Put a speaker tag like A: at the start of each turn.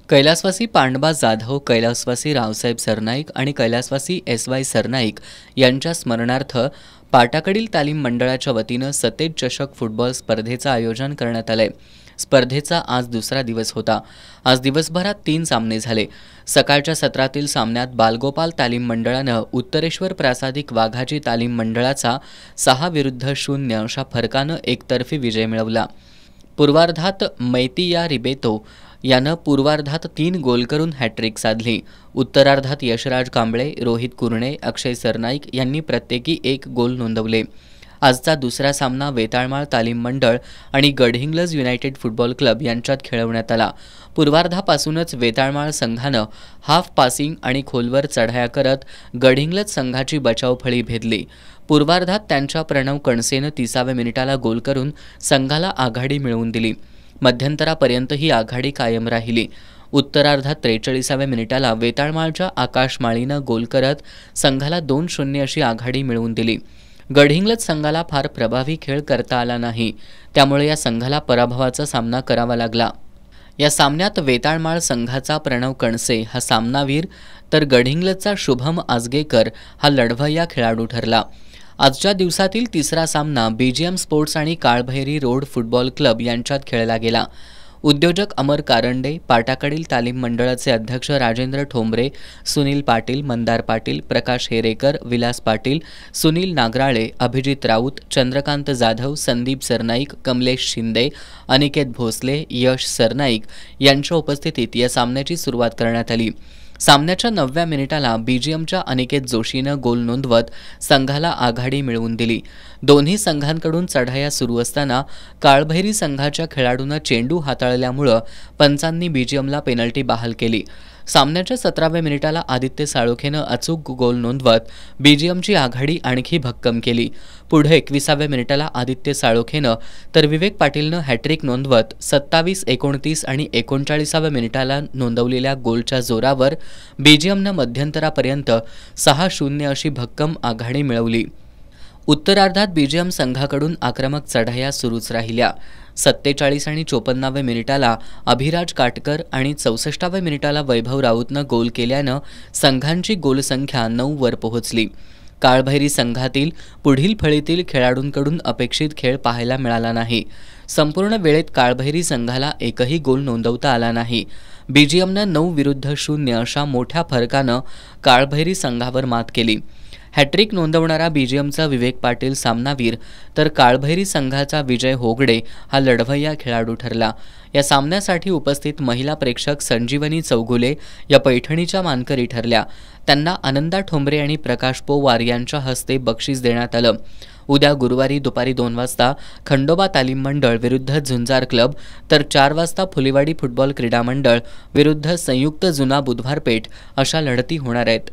A: कैलासवासी पांडबा जाधव, कैलासवासी रावसाहेब सरनाईक आणि कैलासवासी SY सरनाईक यांच्या स्मरणार्थ पाटाकडील तालीम मंडळाच्या वतीनं सतेज चषक फुटबॉल स्पर्धेचं आयोजन करण्यात आलंय। स्पर्धेचा आज दुसरा दिवस होता। आज दिवसभरात 3 सामने झाले। सकाळच्या सत्रातील सामन्यात बालगोपाल तालीम मंडळानं उत्तरेश्वर प्रासादिक वाघाजी तालीम मंडळाचा 6-0 अशा फरकानं एकतर्फी विजय मिळवला। पूर्वार्धात मैतिया रिबेतो यानं पूर्वार्धात 3 गोल करून हॅट्रिक साधली। उत्तरार्धात यशराज कांबळे, रोहित कुरणे, अक्षय सरनाईक यांनी प्रत्येकी 1 गोल नोंदवले। आजचा दुसरा सामना वेताळमाळ तालीम मंडळ आणि गडहिंग्लज युनायटेड फुटबॉल क्लब यांच्यात खेळवण्यात आला। पूर्वार्धापासूनच वेताळमाळ संघानं हाफ पासिंग आणि खोलवर चढाया करत गडहिंग्लज संघाची बचावफळी भेदली। पूर्वार्धात त्यांच्या प्रणव कणसेनं 30व्या मिनिटाला गोल करून संघाला आघाडी मिळवून दिली। मध्यंतरापर्यंत ही आघाडी कायम राहिली। उत्तरार्धात 43व्या मिनिटाला वेताळमाळच्या आकाश माळीनं गोल करत संघाला 2-0 अशी आघाडी मिळवून दिली। गडहिंग्लज संघाला फार प्रभावी खेळ करता आला नाही, त्यामुळे या संघाला पराभवाचा सामना करावा लागला। या सामन्यात वेताळमाळ संघाचा प्रणव कणसे हा सामनावीर तर गडहिंग्लजचा शुभम आजगेकर हा लढवय्या खेळाडू ठरला। आजच्या दिवसातील तिसरा सामना BGM स्पोर्ट्स आणि काळभैरी रोड फुटबॉल क्लब यांच्यात खेळला गेला। उद्योजक अमर कारंडे, पाटाकडील तालीम मंडळाचे अध्यक्ष राजेंद्र ठोंबरे, सुनील पाटील, मंदार पाटील, प्रकाश हेरेकर, विलास पाटील, सुनील नागराळे, अभिजित राऊत, चंद्रकांत जाधव, संदीप सरनाईक, कमलेश शिंदे, अनिकेत भोसले, यश सरनाईक यांच्या उपस्थितीत या सामन्याची सुरुवात करण्यात आली। सामन्याच्या 9व्या मिनिटाला BGMच्या अनिकेत जोशीनं गोल नोंदवत संघाला आघाडी मिळवून दिली। दोन्ही संघांकडून चढाया सुरू असताना काळभैरी संघाच्या खेळाडूंना चेंडू हाताळल्यामुळं पंचांनी BGMला पेनल्टी बहाल केली। सामन्याच्या 17व्या मिनिटाला आदित्य साळोखेनं अचूक गोल नोंदवत BGMची आघाडी आणखी भक्कम केली। पुढे 21व्या मिनिटाला आदित्य साळोखेनं तर विवेक पाटीलनं हॅट्रिक नोंदवत 27, 29 आणि 39व्या मिनिटाला नोंदवलेल्या गोलच्या जोरावर BGMनं मध्यंतरापर्यंत 6-0 अशी भक्कम आघाडी मिळवली। उत्तरार्धात BGM संघाकडून आक्रमक चढाया सुरूच राहिल्या। 47 आणि 54व्या मिनिटाला अभिराज काटकर आणि 64व्या मिनिटाला वैभव राऊतनं गोल केल्यानं संघांची गोलसंख्या 9 वर पोहोचली। काळभैरी संघातील पुढील फळीतील खेळाडूंकडून अपेक्षित खेळ पाहायला मिळाला नाही। संपूर्ण वेळेत काळभैरी संघाला एकही गोल नोंदवता आला नाही। BGMनं 9-0 अशा मोठ्या फरकानं काळभैरी संघावर मात केली। हॅट्रिक नोंदवणारा BGMचा विवेक पाटील सामनावीर तर काळभैरी संघाचा विजय होगडे हा लढवय्या खेळाडू ठरला। या सामन्यासाठी उपस्थित महिला प्रेक्षक संजीवनी चौगुले या पैठणीच्या मानकरी ठरल्या। त्यांना आनंदा ठोंबरे आणि प्रकाश पोवार यांच्या हस्ते बक्षीस देण्यात आलं। उद्या गुरुवारी दुपारी 2 वाजता खंडोबा तालीम मंडळ विरुद्ध झुंजार क्लब तर 4 वाजता फुलेवाडी फुटबॉल क्रीडा मंडळ विरुद्ध संयुक्त जुना बुधवार पेठ अशा लढती होणार आहेत।